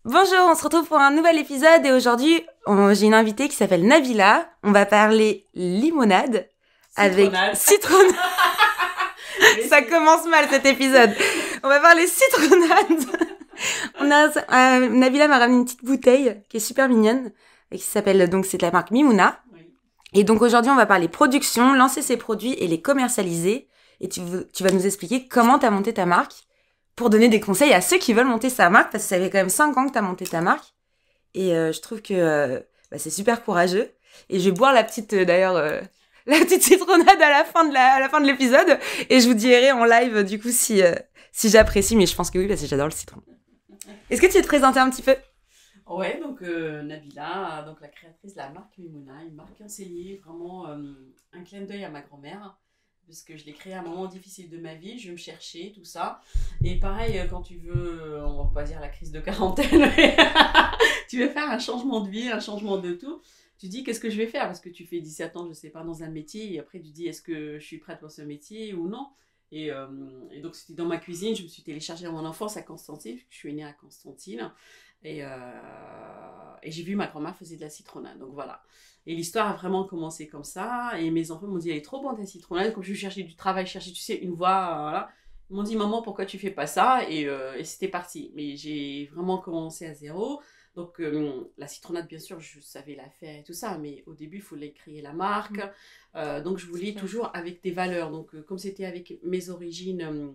Bonjour, on se retrouve pour un nouvel épisode et aujourd'hui, j'ai une invitée qui s'appelle Nabila. On va parler limonade avec citronnade. Ça commence mal cet épisode. On va parler citronnade. Nabila m'a ramené une petite bouteille qui est super mignonne et qui s'appelle, donc c'est de la marque Mimouna. Oui. Et donc aujourd'hui, on va parler production, lancer ses produits et les commercialiser. Et tu vas nous expliquer comment tu as monté ta marque pour donner des conseils à ceux qui veulent monter sa marque, parce que ça fait quand même 5 ans que tu as monté ta marque. Et je trouve que c'est super courageux. Et je vais boire la petite citronnade à la fin de l'épisode. Et je vous dirai en live, du coup, si j'apprécie. Mais je pense que oui, parce que j'adore le citron. Est-ce que tu veux te présenter un petit peu ? Ouais, donc Nabila, donc la créatrice de la marque Mimouna, une marque enseignée, vraiment un clin d'œil à ma grand-mère. Parce que je l'ai créé à un moment difficile de ma vie, je me cherchais, tout ça. Et pareil, quand tu veux, on va pas dire la crise de quarantaine, mais tu veux faire un changement de vie, un changement de tout, tu dis qu'est-ce que je vais faire ? Parce que tu fais 17 ans, je sais pas, dans un métier, et après tu dis est-ce que je suis prête pour ce métier ou non ? Et donc c'était dans ma cuisine, je me suis téléchargée à mon enfance à Constantine, je suis née à Constantine. Et j'ai vu ma grand-mère faisait de la citronnade, donc voilà. Et l'histoire a vraiment commencé comme ça. Et mes enfants m'ont dit, elle est trop bonne ta citronnade. Comme je cherchais du travail, tu sais, une voie, voilà. Ils m'ont dit, maman, pourquoi tu fais pas ça ? Et c'était parti. Mais j'ai vraiment commencé à zéro. Donc la citronnade, bien sûr, je savais la faire et tout ça. Mais au début, il fallait créer la marque. Donc je voulais toujours avec des valeurs. Donc comme c'était avec mes origines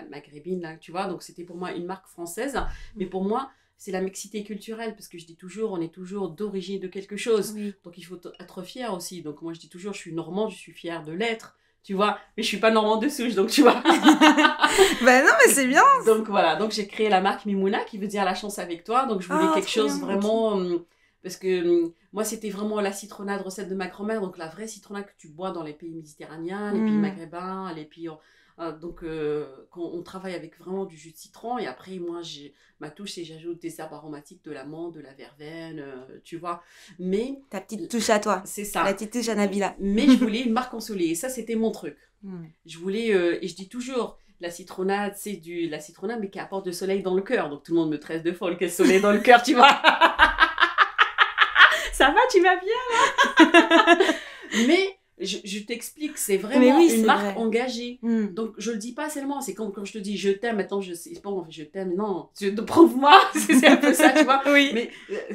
maghrébines, là, tu vois. Donc c'était pour moi une marque française. Mais pour moi, c'est la mixité culturelle, parce que je dis toujours, on est toujours d'origine de quelque chose. Oui. Donc il faut être fier aussi. Donc moi je dis toujours, je suis normande, je suis fière de l'être, tu vois. Mais je suis pas normande de souche, donc tu vois. Bah non, mais c'est bien. Donc voilà, donc j'ai créé la marque Mimouna, qui veut dire la chance avec toi. Donc je voulais quelque chose vraiment... parce que moi c'était vraiment la citronnade, recette de ma grand-mère. Donc la vraie citronnade que tu bois dans les pays méditerranéens, les pays maghrébins, les pays... donc, quand on travaille avec vraiment du jus de citron, et après, moi, ma touche, c'est j'ajoute des herbes aromatiques, de l'amande, de la verveine, tu vois. Mais ta petite touche à toi. C'est ça. La petite touche à Nabila. Mais je voulais une marque ensoleillée, et ça, c'était mon truc. Je voulais, et je dis toujours, la citronnade, c'est la citronnade, mais qui apporte du soleil dans le cœur. Donc, tout le monde me traite de folle, quel soleil dans le cœur, tu vois. Ça va, tu vas bien, là. Mais... Je t'explique, c'est vraiment une marque engagée. Donc, je le dis pas seulement, c'est quand je te dis je t'aime, maintenant c'est pas je t'aime, non, prouve-moi, c'est un peu ça, tu vois. Oui. Mais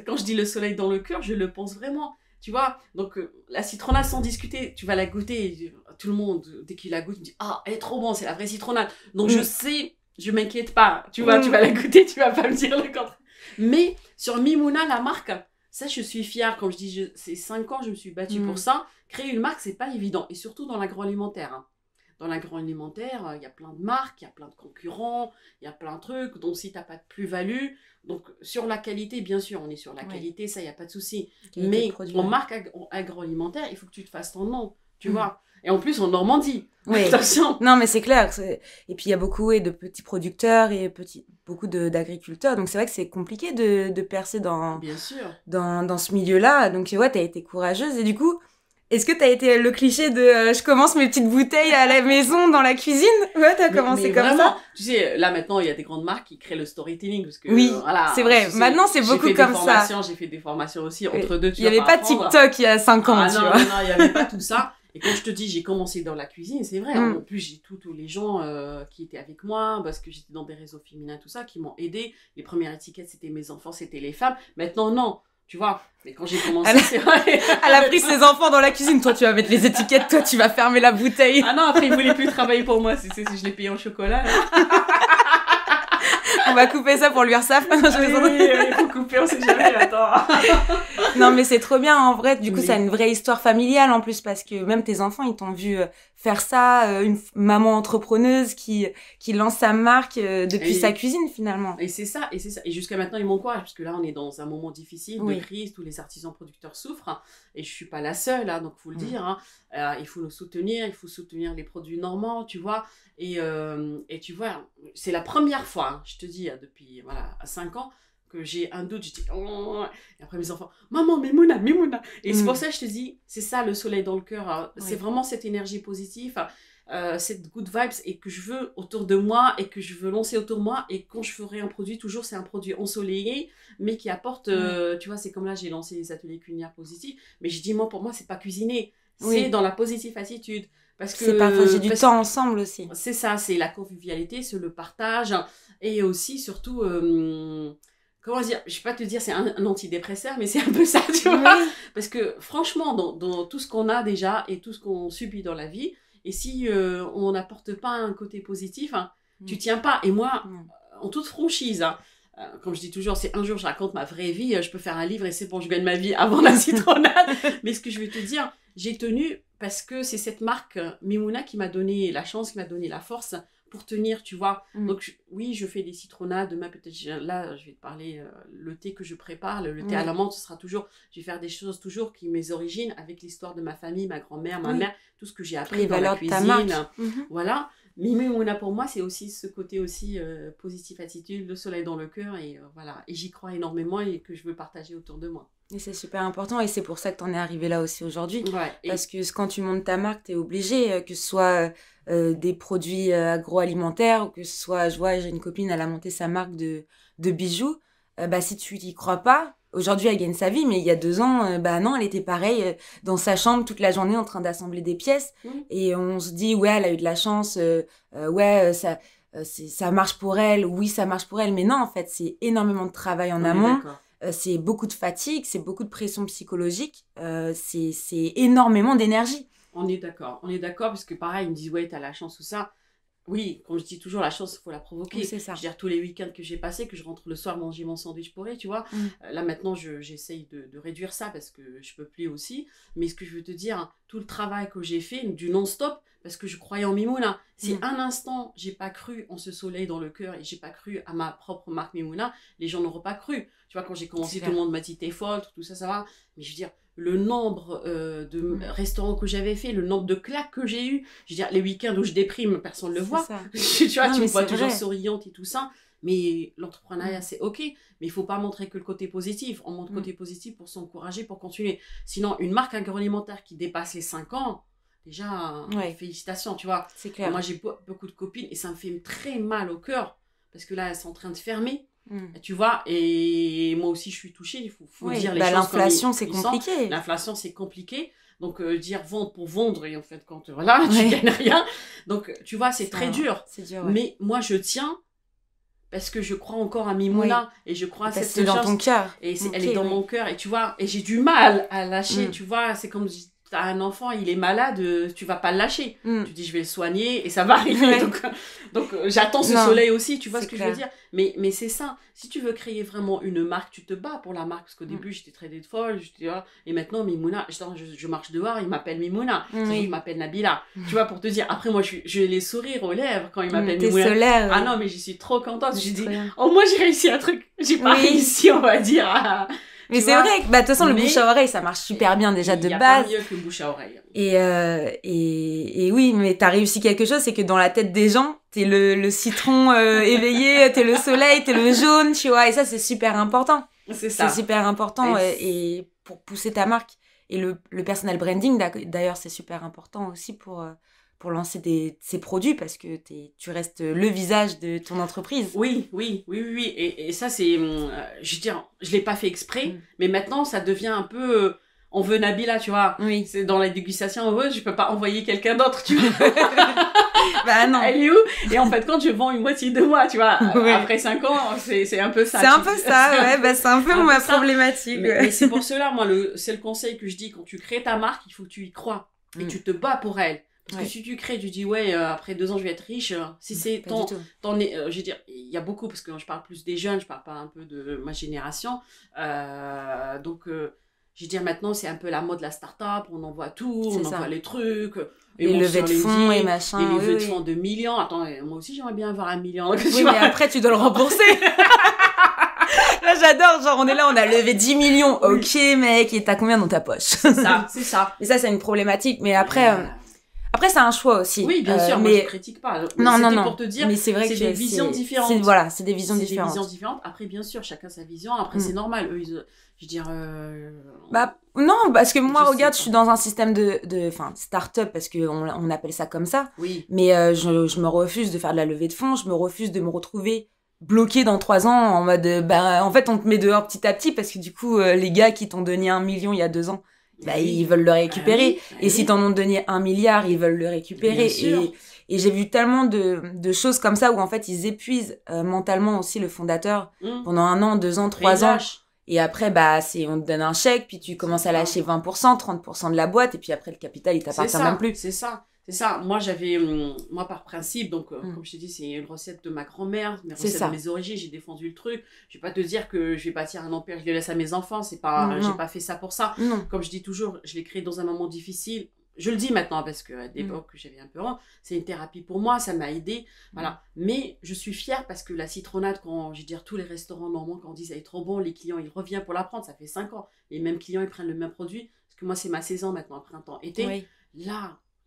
quand je dis le soleil dans le cœur, je le pense vraiment, tu vois. Donc, la citronnade, sans discuter, tu vas la goûter, tout le monde, dès qu'il la goûte, me dit ah, elle est trop bonne, c'est la vraie citronnade. Donc, je sais, je m'inquiète pas, tu vois, tu vas la goûter, tu vas pas me dire le contraire. Mais sur Mimouna, la marque, ça, je suis fière. Quand je dis, c'est 5 ans, je me suis battue pour ça. Créer une marque, c'est pas évident. Et surtout dans l'agroalimentaire. Hein. Dans l'agroalimentaire, il y a plein de marques, il y a plein de concurrents, il y a plein de trucs. Donc, si tu n'as pas de plus-value, donc sur la qualité, bien sûr, on est sur la qualité, ça, il n'y a pas de souci. Mais en marque agroalimentaire, il faut que tu te fasses ton nom, tu vois. Et en plus, en Normandie. Oui. Attention. Non, mais c'est clair. Et puis, il y a beaucoup de petits producteurs et beaucoup d'agriculteurs. Donc, c'est vrai que c'est compliqué de percer dans ce milieu-là. Donc, ouais, tu as été courageuse. Et du coup, est-ce que tu as été le cliché de je commence mes petites bouteilles à la maison, dans la cuisine ? Ouais, tu as commencé comme vraiment, ça. Tu sais, là, maintenant, il y a des grandes marques qui créent le storytelling. Parce que, oui, voilà, c'est vrai. Maintenant, c'est beaucoup comme ça. J'ai fait des formations aussi entre deux. Il n'y avait pas TikTok il y a 5 ans, tu vois. Non, il n'y avait pas tout ça. Et quand je te dis, j'ai commencé dans la cuisine, c'est vrai. En plus, j'ai tous les gens qui étaient avec moi, parce que j'étais dans des réseaux féminins, tout ça, qui m'ont aidé. Les premières étiquettes, c'était mes enfants, c'était les femmes. Maintenant, non. Tu vois, mais quand j'ai commencé, c'est vrai. Elle a pris ses enfants dans la cuisine. Toi, tu vas mettre les étiquettes. Toi, tu vas fermer la bouteille. Ah non, après, ils voulaient plus travailler pour moi. Si je les payais en chocolat. On va couper ça pour l'URSSAF. Oui, il faut couper, on sait jamais, attends. Non, mais c'est trop bien, en vrai. Du coup, ça a une vraie histoire familiale, en plus, parce que même tes enfants, ils t'ont vu faire ça, une maman entrepreneuse qui lance sa marque depuis sa cuisine, finalement. Et c'est ça. Et jusqu'à maintenant, ils m'encouragent, parce que là, on est dans un moment difficile, de crise, tous les artisans producteurs souffrent, hein, et je suis pas la seule, hein, donc faut le dire, hein. Il faut nous soutenir, il faut soutenir les produits normands, tu vois. Et tu vois, c'est la première fois, hein, je te dis, depuis à 5 ans, que j'ai un doute, je dis oh. Et après mes enfants, maman, Mimouna. Et c'est pour ça que je te dis, c'est ça le soleil dans le cœur, c'est vraiment cette énergie positive. cette good vibes et que je veux autour de moi et que je veux lancer autour de moi. Et quand je ferai un produit, toujours c'est un produit ensoleillé, mais qui apporte, tu vois, c'est comme là, j'ai lancé les ateliers culinaires positifs, mais je dis, moi, pour moi, c'est pas cuisiner, c'est dans la positive attitude. Parce que c'est partager du temps ensemble aussi. C'est ça, c'est la convivialité, c'est le partage, et aussi, surtout, comment dire, je vais pas te dire c'est un antidépresseur, mais c'est un peu ça, tu vois. Parce que franchement, dans tout ce qu'on a déjà et tout ce qu'on subit dans la vie, et si on n'apporte pas un côté positif, hein, tu tiens pas. Et moi, en toute franchise, hein, comme je dis toujours, c'est un jour je raconte ma vraie vie, je peux faire un livre et c'est bon, je gagne ma vie avant la citronnade. Mais ce que je vais te dire, j'ai tenu parce que c'est cette marque Mimouna qui m'a donné la chance, qui m'a donné la force pour tenir, tu vois. Donc oui, je fais des citronnades. Demain, peut-être, là, je vais te parler le thé que je prépare. Le thé à la menthe, ce sera toujours, je vais faire des choses toujours qui mes origines, avec l'histoire de ma famille, ma grand-mère, ma mère, tout ce que j'ai appris dans la cuisine. Voilà. Mimouna, pour moi, c'est aussi ce côté aussi positive attitude, le soleil dans le cœur. Et voilà. Et j'y crois énormément et que je veux partager autour de moi. Et c'est super important et c'est pour ça que tu en es arrivé là aussi aujourd'hui. Parce que quand tu montes ta marque, tu es obligé, que ce soit des produits agroalimentaires ou que ce soit, je vois, j'ai une copine, elle a monté sa marque de bijoux. Si tu n'y crois pas, aujourd'hui elle gagne sa vie, mais il y a 2 ans, non, elle était pareille dans sa chambre toute la journée en train d'assembler des pièces. Et on se dit, ouais, elle a eu de la chance, ça marche pour elle, oui, ça marche pour elle. Mais non, en fait, c'est énormément de travail en amont. C'est beaucoup de fatigue, c'est beaucoup de pression psychologique, c'est énormément d'énergie. On est d'accord, parce que pareil, ils me disent, ouais, t'as la chance ou ça. Oui, comme je dis toujours, la chance, il faut la provoquer. Oui, c'est ça. Je veux dire, tous les week-ends que j'ai passés, que je rentre le soir manger mon sandwich pourri, tu vois. Là, maintenant, j'essaye de réduire ça parce que je peux plus aussi. Mais ce que je veux te dire, tout le travail que j'ai fait, du non-stop, parce que je croyais en Mimouna. Si un instant, j'ai pas cru en ce soleil dans le cœur et j'ai pas cru à ma propre marque Mimouna, les gens n'auraient pas cru. Tu vois, quand j'ai commencé, tout le monde m'a dit, t'es folle, tout ça, ça va. Mais je veux dire, le nombre de restaurants que j'avais fait, le nombre de claques que j'ai eu, je veux dire, les week-ends où je déprime, personne ne le voit. Tu vois, tu me vois toujours souriante et tout ça. Mais l'entrepreneuriat, c'est OK. Mais il ne faut pas montrer que le côté positif. On montre le côté positif pour s'encourager, pour continuer. Sinon, une marque agroalimentaire qui dépasse les 5 ans, déjà, félicitations, tu vois. C'est clair. Moi, j'ai beaucoup de copines et ça me fait très mal au cœur parce que là, elles sont en train de fermer. Tu vois, et moi aussi je suis touchée, il faut dire les choses. L'inflation, c'est compliqué. L'inflation, c'est compliqué. Donc, dire vendre pour vendre, et en fait, quand voilà, tu gagnes rien. Donc, tu vois, c'est très dur. C'est dur, Mais moi, je tiens parce que je crois encore à Mimouna et je crois à cette chose. C'est dans ton cœur. Et elle est dans mon cœur. Et tu vois, et j'ai du mal à lâcher. Tu vois, c'est comme t'as un enfant, il est malade, tu vas pas le lâcher. Tu dis, je vais le soigner et ça va arriver. Donc j'attends ce soleil aussi, tu vois ce que je veux dire. Mais c'est ça. Si tu veux créer vraiment une marque, tu te bats pour la marque. Parce qu'au début, j'étais très folle. Et maintenant, Mimouna, je marche dehors, il m'appelle Mimouna. Il m'appelle Nabila. Tu vois, pour te dire. Après, moi, j'ai les sourires aux lèvres quand il m'appelle Mimouna. Solaire. Ah non, mais je suis trop contente. Je dis, oh, moi, j'ai réussi un truc. J'ai pas réussi, on va dire, mais c'est vrai que, de toute façon, le bouche à oreille, ça marche super bien déjà de base. Il n'y a pas mieux que le bouche à oreille. Et oui, mais t'as réussi quelque chose, c'est que dans la tête des gens, t'es le citron éveillé, t'es le soleil, t'es le jaune, tu vois. Et ça, c'est super important. C'est ça. C'est super important et pour pousser ta marque. Et le personal branding, d'ailleurs, c'est super important aussi pour lancer ces produits parce que tu restes le visage de ton entreprise. Oui. Et ça, c'est... je veux dire, je l'ai pas fait exprès, mais maintenant, ça devient un peu... on veut Nabila, tu vois. Oui. C'est dans la dégustation, je peux pas envoyer quelqu'un d'autre, tu vois. Bah non. Elle est où? Et en fait, quand je vends une moitié de moi, tu vois, après 5 ans, c'est un peu ça. C'est un peu ça, c'est un peu ma problématique. Mais c'est pour cela, moi, c'est le conseil que je dis, quand tu crées ta marque, il faut que tu y crois. Et tu te bats pour elle. Parce que si tu crées, tu dis, après 2 ans, je vais être riche. Si c'est je veux dire, il y a beaucoup, parce que je parle plus des jeunes, je parle pas un peu de ma génération. Donc, je veux dire, maintenant, c'est un peu la mode de la start-up, on envoie tout, on envoie les trucs. Et levées de fonds et machin. Les levées de fonds de millions. Attends, moi aussi, j'aimerais bien avoir 1 million. Oui, mais après, tu dois le rembourser. Là, j'adore, genre, on est là, on a levé 10 millions. Ok, mec, et t'as combien dans ta poche? C'est ça. Et ça, c'est une problématique. Mais après Après, c'est un choix aussi. Oui, bien sûr, moi je critique pas. Non, non, non. Pour te dire, mais c'est vrai c'est que des visions différentes. Voilà, c'est des visions différentes. Des visions différentes. Après, bien sûr, chacun sa vision. Après, c'est normal. Eux, je veux dire... Bah, non, parce que moi, regarde, je suis dans un système de start-up, parce qu'on appelle ça comme ça. Oui. Mais je me refuse de faire de la levée de fonds, je me refuse de me retrouver bloqué dans 3 ans en mode, en fait, on te met dehors petit à petit, parce que du coup, les gars qui t'ont donné 1 million il y a 2 ans, ils veulent le récupérer. Et si t'en ont donné 1 milliard, ils veulent le récupérer. Et j'ai vu tellement de choses comme ça où en fait ils épuisent mentalement aussi le fondateur pendant 1 an, 2 ans, 3 ans. Et après, on te donne un chèque, puis tu commences à lâcher 20%, 30% de la boîte, et puis après le capital, il t'appartient même plus. C'est ça. Moi par principe, donc comme je t'ai dit, c'est une recette de ma grand-mère, mes recettes de mes origines, j'ai défendu le truc. Je vais pas te dire que je vais bâtir un empire, je le laisse à mes enfants, c'est pas, j'ai pas fait ça pour ça. Non. Comme je dis toujours, je l'ai créé dans un moment difficile. Je le dis maintenant parce qu'à l'époque, j'avais un peu honte. C'est une thérapie pour moi, ça m'a aidée. Voilà. Mais je suis fière parce que la citronnade, quand je veux dire, tous les restaurants normands, quand on dit ça est trop bon, les clients, ils reviennent pour la prendre. Ça fait 5 ans. Les mêmes clients, ils prennent le même produit. Parce que moi, c'est ma saison maintenant, printemps, été. Oui.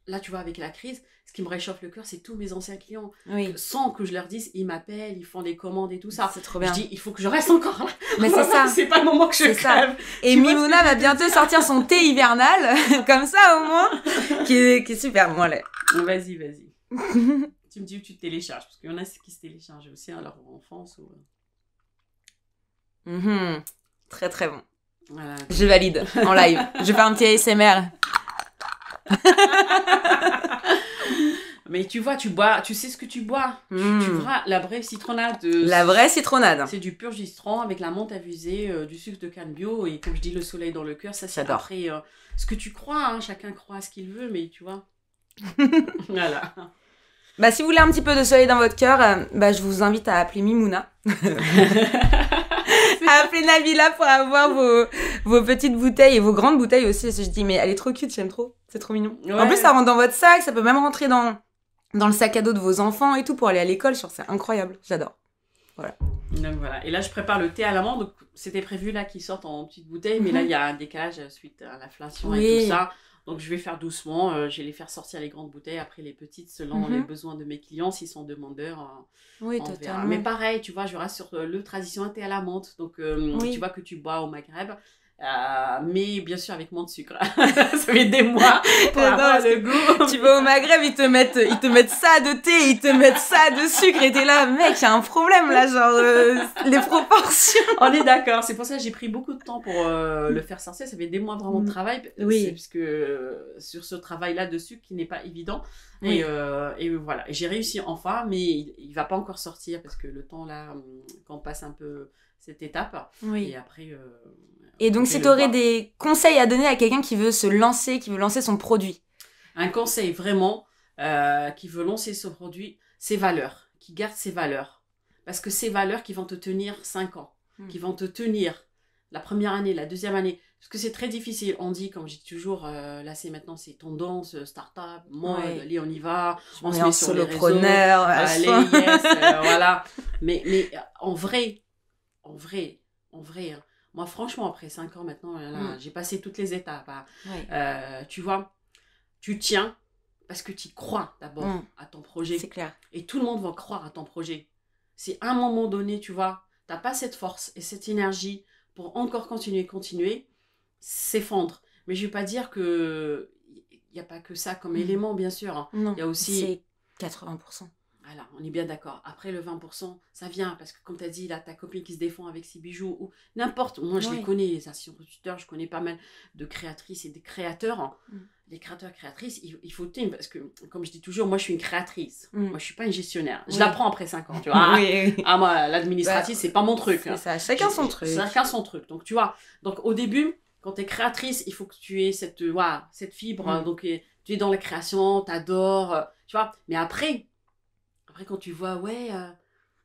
Là, tu vois, avec la crise, ce qui me réchauffe le cœur, c'est tous mes anciens clients. Oui. Sans que je leur dise, ils m'appellent, ils font des commandes et tout ça. C'est trop bien. Je dis, il faut que je reste encore là. Mais c'est ça. C'est pas le moment que je crève. Et Mimouna va bientôt sortir son thé hivernal, comme ça au moins, qui est super. Bon, allez. Vas-y. Tu me dis où tu te télécharges, parce qu'il y en a qui se téléchargent aussi à leur enfance. Très très bon. Voilà. Je valide en live. Je vais faire un petit ASMR. Mais tu vois, tu bois, tu sais ce que tu bois. Tu vois la vraie citronnade. La vraie citronnade. C'est du pur citron avec la menthe infusée, du sucre de canne bio et comme je dis, le soleil dans le cœur. Ça, c'est après ce que tu crois. Hein, chacun croit à ce qu'il veut, mais tu vois. Voilà. Bah, si vous voulez un petit peu de soleil dans votre cœur, je vous invite à appeler Mimouna. À appeler Nabila pour avoir vos petites bouteilles et vos grandes bouteilles aussi. Je dis, mais elle est trop cute, j'aime trop. C'est trop mignon. Ouais. En plus, ça rentre dans votre sac, ça peut même rentrer dans le sac à dos de vos enfants et tout pour aller à l'école. C'est incroyable, j'adore. Voilà. Donc voilà. Et là, je prépare le thé à l'amande. Donc, c'était prévu là qu'il sorte en petites bouteilles, mais là, il y a un décalage suite à l'inflation et tout ça. Donc, je vais faire doucement. Je vais les faire sortir les grandes bouteilles, après les petites, selon les besoins de mes clients, s'ils sont demandeurs. Oui, totalement. Mais pareil, tu vois, je reste sur le traditionnel thé à la menthe. Donc, tu vois que tu bois au Maghreb. Mais bien sûr avec moins de sucre. Ça fait des mois pour avoir le goût. Tu vas au Maghreb, ils te mettent ça de thé, ils te mettent ça de sucre et t'es là, mec, y a un problème là, genre les proportions. On est d'accord, c'est pour ça que j'ai pris beaucoup de temps pour le faire sortir. Ça fait des mois vraiment de travail. Oui. Parce que sur ce travail-là de sucre qui n'est pas évident. Et voilà, et j'ai réussi enfin, mais il va pas encore sortir parce que le temps là, quand on passe un peu cette étape. Oui. Et après. Et donc, si tu aurais des conseils à donner à quelqu'un qui veut se lancer, qui veut lancer son produit. Un conseil vraiment, qui veut lancer son produit, ses valeurs, qui garde ses valeurs. Parce que ces valeurs qui vont te tenir 5 ans, qui vont te tenir la première année, la deuxième année. Parce que c'est très difficile. On dit, comme je dis toujours, là c'est tendance, start-up, mode, allez, on y va. On se met sur les réseaux. Allez, yes, voilà. Mais en vrai, moi, franchement, après 5 ans maintenant, j'ai passé toutes les étapes. Tu vois, tu tiens parce que tu crois d'abord à ton projet. C'est clair. Et tout le monde va croire à ton projet. Si à un moment donné, tu vois, tu n'as pas cette force et cette énergie pour encore continuer, s'effondre. Mais je ne vais pas dire qu'il n'y a pas que ça comme élément, bien sûr. Non, il y a aussi... c'est 80%. Voilà, on est bien d'accord. Après, le 20%, ça vient parce que, comme tu as dit, là, ta copine qui se défend avec ses bijoux ou n'importe. Moi, je les connais, les instituteurs, je connais pas mal de créatrices et de créateurs. Les créateurs, créatrices, il faut tenir parce que, comme je dis toujours, moi, je suis une créatrice. Moi, je ne suis pas une gestionnaire. Je l'apprends après 5 ans, tu vois. Moi, l'administratif, c'est pas mon truc. C'est ça, chacun son truc. Chacun son truc. Donc, tu vois, donc au début, quand tu es créatrice, il faut que tu aies cette fibre. Donc, tu es dans la création, tu adores, tu vois. Mais après, quand tu vois,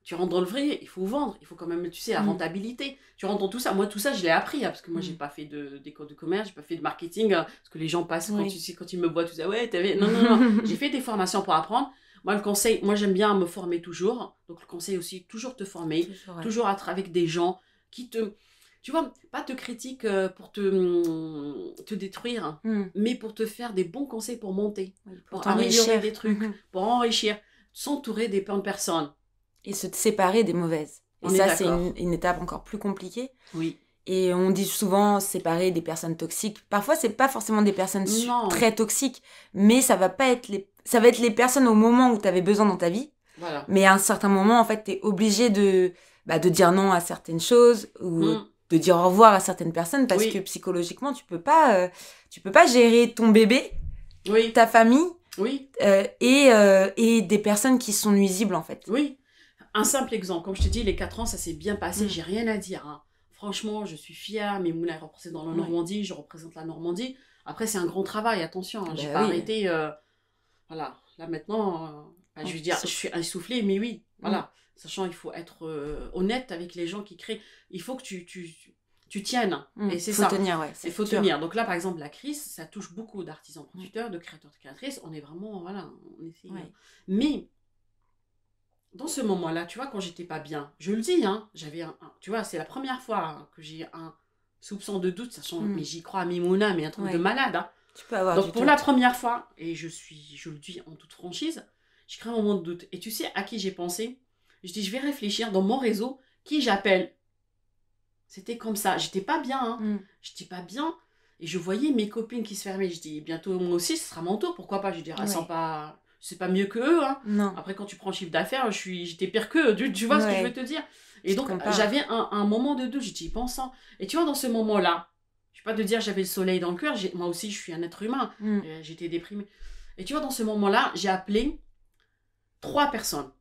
tu rentres dans le vrai, il faut vendre, il faut quand même, tu sais, la rentabilité. Tu rentres dans tout ça. Moi, tout ça, je l'ai appris, parce que moi, j'ai pas fait d'école de commerce, j'ai pas fait de marketing, parce que les gens passent, quand ils me voient, tout ça, non. J'ai fait des formations pour apprendre. Moi, le conseil, j'aime bien me former toujours. Donc, le conseil aussi, toujours te former, toujours être avec des gens qui te... tu vois, pas te critique pour te détruire, mais pour te faire des bons conseils pour monter, pour améliorer des trucs, pour enrichir, s'entourer des bonnes personnes. Et se séparer des mauvaises. Et ça, c'est une étape encore plus compliquée. Oui. Et on dit souvent séparer des personnes toxiques. Parfois, c'est pas forcément des personnes très toxiques, mais ça va être les personnes au moment où tu avais besoin dans ta vie. Voilà. Mais à un certain moment, en fait, tu es obligé de dire non à certaines choses ou de dire au revoir à certaines personnes parce que psychologiquement, tu peux pas gérer ton bébé, ta famille et des personnes qui sont nuisibles, en fait. Oui. Un simple exemple. Comme je te dis, les 4 ans, ça s'est bien passé. J'ai rien à dire. Hein. Franchement, je suis fière. Mimouna est représentée dans la Normandie. Je représente la Normandie. Après, c'est un grand travail. Attention, hein. J'ai pas arrêté. Voilà. Là, maintenant, je veux dire, je suis essoufflée, mais oui. Voilà. Sachant, il faut être honnête avec les gens qui créent. Il faut que tu tiennes. Et c'est ça. Il faut tenir. Donc là, par exemple, la crise, ça touche beaucoup d'artisans producteurs, de créateurs, de créatrices. On est vraiment, voilà, on essaie. Mais dans ce moment-là, tu vois, quand j'étais pas bien, je le dis, hein, j'avais tu vois, c'est la première fois que j'ai un soupçon de doute, sachant, mais j'y crois à Mimouna, mais un truc de malade. Hein. Tu peux avoir donc pour la première fois, et je le dis en toute franchise, j'ai créé un moment de doute. Et tu sais à qui j'ai pensé? Je dis, je vais réfléchir dans mon réseau, qui j'appelle. C'était comme ça, j'étais pas bien, hein. J'étais pas bien, et je voyais mes copines qui se fermaient. Je dis, bientôt moi aussi, ce sera mon tour, pourquoi pas? Je dis, c'est pas mieux qu'eux, hein. Non. Après, quand tu prends le chiffre d'affaires, j'étais pire qu'eux, tu vois ce que je veux te dire. Et donc, j'avais un moment de doute, j'étais y pensant. Et tu vois, dans ce moment-là, je vais pas te dire j'avais le soleil dans le cœur, moi aussi, je suis un être humain, j'étais déprimée. Et tu vois, dans ce moment-là, j'ai appelé 3 personnes.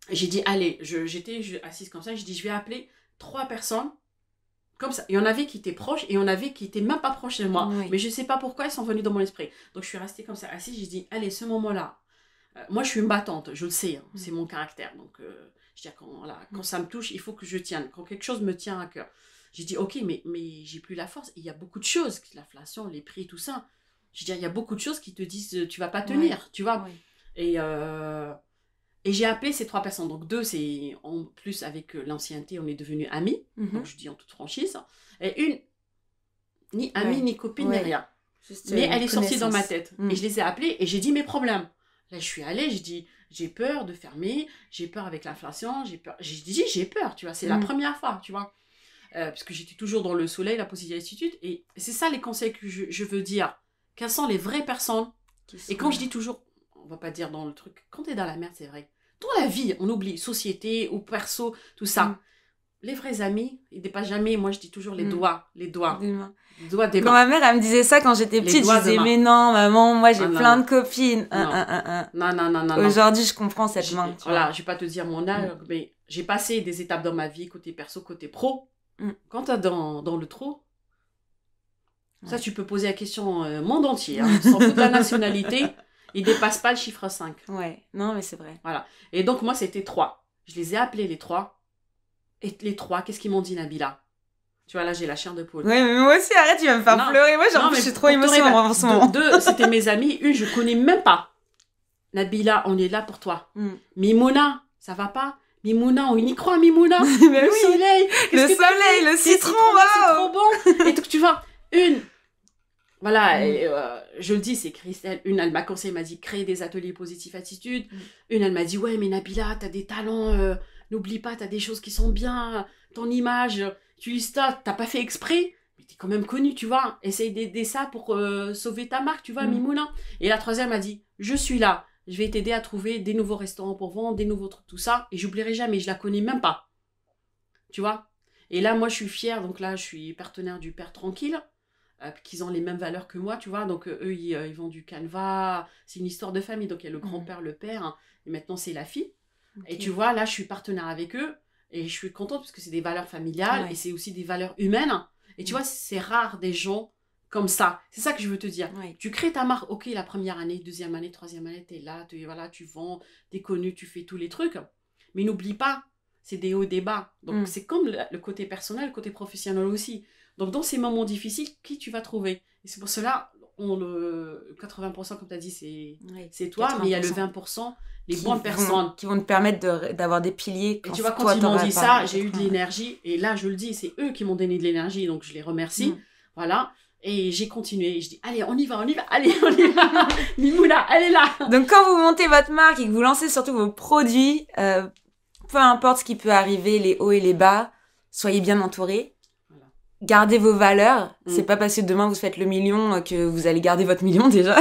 Et j'ai dit, allez, j'étais assise comme ça, j'ai dit, je vais appeler 3 personnes. Comme ça. Il y en avait qui étaient proches et il y en avait qui étaient même pas proches de moi. Mais je sais pas pourquoi, ils sont venus dans mon esprit. Donc je suis restée comme ça assise, j'ai dit, allez, ce moment-là, moi je suis une battante, je le sais, hein, c'est mon caractère. Donc je dis, quand ça me touche, il faut que je tienne. Quand quelque chose me tient à cœur. J'ai dit, ok, mais j'ai plus la force. Il y a beaucoup de choses, l'inflation, les prix, tout ça. Je dis, il y a beaucoup de choses qui te disent, tu vas pas tenir, tu vois. Et j'ai appelé ces 3 personnes. Donc 2, c'est en plus avec l'ancienneté, on est devenus amis. Donc je dis en toute franchise. Et une, ni amie, ni copine, ni rien. Mais elle est sortie dans ma tête. Et je les ai appelées et j'ai dit mes problèmes. Là, je suis allée, j'ai dit, j'ai peur de fermer, j'ai peur avec l'inflation, j'ai peur. J'ai dit, j'ai peur, tu vois. C'est la première fois, tu vois. Parce que j'étais toujours dans le soleil, la positive attitude. Et c'est ça les conseils que je veux dire. Quelles sont les vraies personnes. Et quand je dis toujours, on va pas dire dans le truc, quand t'es dans la merde, c'est vrai. Dans la vie, on oublie, société ou perso, tout ça. Les vrais amis, ils dépassent jamais, moi je dis toujours les doigts. Des mains. Quand ma mère, elle me disait ça quand j'étais petite, je disais, mais non, maman, moi j'ai plein de copines. Non. Aujourd'hui, je comprends cette main. Voilà, je vais pas te dire mon âge, mais j'ai passé des étapes dans ma vie, côté perso, côté pro. Quand t'es dans le trop, ça tu peux poser la question monde entier, hein, sans foutre la nationalité. Il dépasse pas le chiffre 5. Ouais, non, mais c'est vrai. Voilà. Et donc, moi, c'était 3. Je les ai appelés, les 3. Et les 3, qu'est-ce qu'ils m'ont dit, Nabila? Tu vois, là, j'ai la chair de poule. Ouais, mais moi aussi, arrête, tu vas me faire pleurer. Moi, je suis trop émotionnelle en ce moment. 2, c'était mes amis. 1, je connais même pas. Nabila, on est là pour toi. Mimouna, ça va pas? Mimouna, on y croit, Mimouna. Le soleil. Le soleil, le citron, c'est trop bon. Et donc, tu vois, 1... Voilà, et, je le dis, c'est Christelle. Une, elle m'a conseillé, elle m'a dit, créer des ateliers positifs attitude. Une, elle m'a dit, ouais, mais Nabila, t'as des talents, n'oublie pas, t'as des choses qui sont bien, ton image, tu utilises ça, t'as pas fait exprès, mais t'es quand même connue, tu vois. Essaye d'aider ça pour sauver ta marque, tu vois, Mimouna. Et la 3e m'a dit, je suis là, je vais t'aider à trouver des nouveaux restaurants pour vendre, des nouveaux trucs, tout ça, et j'oublierai jamais, je la connais même pas. Tu vois. Et là, moi, je suis fière, donc là, je suis partenaire du Père Tranquille. Qu'ils ont les mêmes valeurs que moi, tu vois. Donc, eux, ils vendent du canevas. C'est une histoire de famille. Donc, il y a le grand-père, le père. Hein, et maintenant, c'est la fille. Okay. Et tu vois, là, je suis partenaire avec eux. Et je suis contente parce que c'est des valeurs familiales. Et c'est aussi des valeurs humaines. Et tu vois, c'est rare des gens comme ça. C'est ça que je veux te dire. Tu crées ta marque. Ok, la première année, 2e année, 3e année, t'es là. Voilà, tu vends, t'es connu, tu fais tous les trucs. Mais n'oublie pas, c'est des hauts, des bas. Donc, c'est comme le côté personnel, le côté professionnel aussi. Donc, dans ces moments difficiles, qui tu vas trouver? Et c'est pour cela, le 80%, comme tu as dit, Oui, c'est toi, 80%. mais il y a le 20%, les bonnes personnes. Qui vont te permettre d'avoir des piliers. Et tu vois, quand ils m'ont dit ça, j'ai eu de l'énergie. Et là, je le dis, c'est eux qui m'ont donné de l'énergie, donc je les remercie. Voilà. Et j'ai continué. Et je dis, allez, on y va. Allez, on y va. Mimouna, elle est là. Donc, quand vous montez votre marque et que vous lancez surtout vos produits, peu importe ce qui peut arriver, les hauts et les bas, soyez bien entourés. Voilà. Gardez vos valeurs. C'est pas parce que demain vous faites le million que vous allez garder votre million déjà.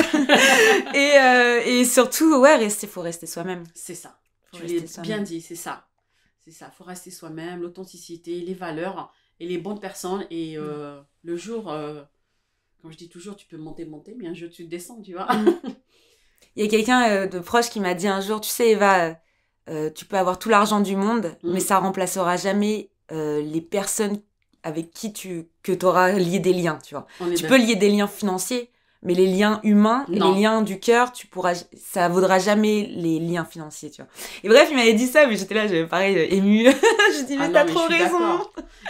et surtout, ouais, faut rester soi-même. C'est ça. Tu l'as bien dit, c'est ça. C'est ça. Faut rester soi-même, l'authenticité, les valeurs et les bonnes personnes. Et le jour, comme je dis toujours, tu peux monter, mais un jour tu descends, tu vois. Il y a quelqu'un de proche qui m'a dit un jour, tu sais, Eva, tu peux avoir tout l'argent du monde, mais ça remplacera jamais les personnes avec qui tu auras lié des liens, tu vois. Tu peux lier des liens financiers, mais les liens humains et les liens du cœur, ça vaudra jamais les liens financiers, tu vois. Et bref, il m'avait dit ça, mais j'étais là, pareil, émue. Je dis, mais t'as trop raison.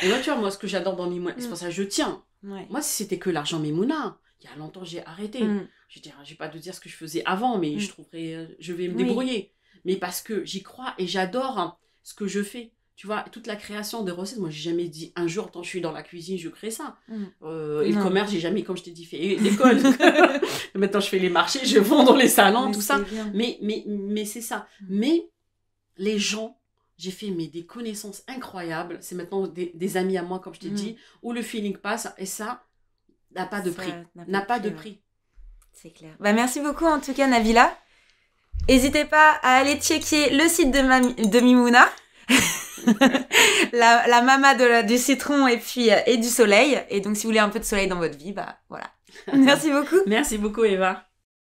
Et moi, tu vois, moi, ce que j'adore dans Mimouna, c'est pour ça que je tiens. Ouais. Moi, si c'était que l'argent Mimouna, il y a longtemps, j'ai arrêté. Je vais pas te dire ce que je faisais avant, mais je vais me débrouiller. Mais parce que j'y crois et j'adore ce que je fais. Tu vois, toute la création de recettes, moi, j'ai jamais dit un jour, quand je suis dans la cuisine, je crée ça. Et le commerce, j'ai jamais, comme je t'ai dit, fait l'école. Maintenant, je fais les marchés, je vends dans les salons, tout ça. Bien. Mais c'est ça. Mais les gens, j'ai fait des connaissances incroyables. C'est maintenant des amis à moi, comme je t'ai dit, où le feeling passe. Et ça n'a pas de prix. N'a pas de prix. C'est clair. Bah, merci beaucoup, en tout cas, Nabila. N'hésitez pas à aller checker le site de Mimouna. la mama du citron et du soleil. Et donc, si vous voulez un peu de soleil dans votre vie, bah voilà. Merci beaucoup. Merci beaucoup, Eva.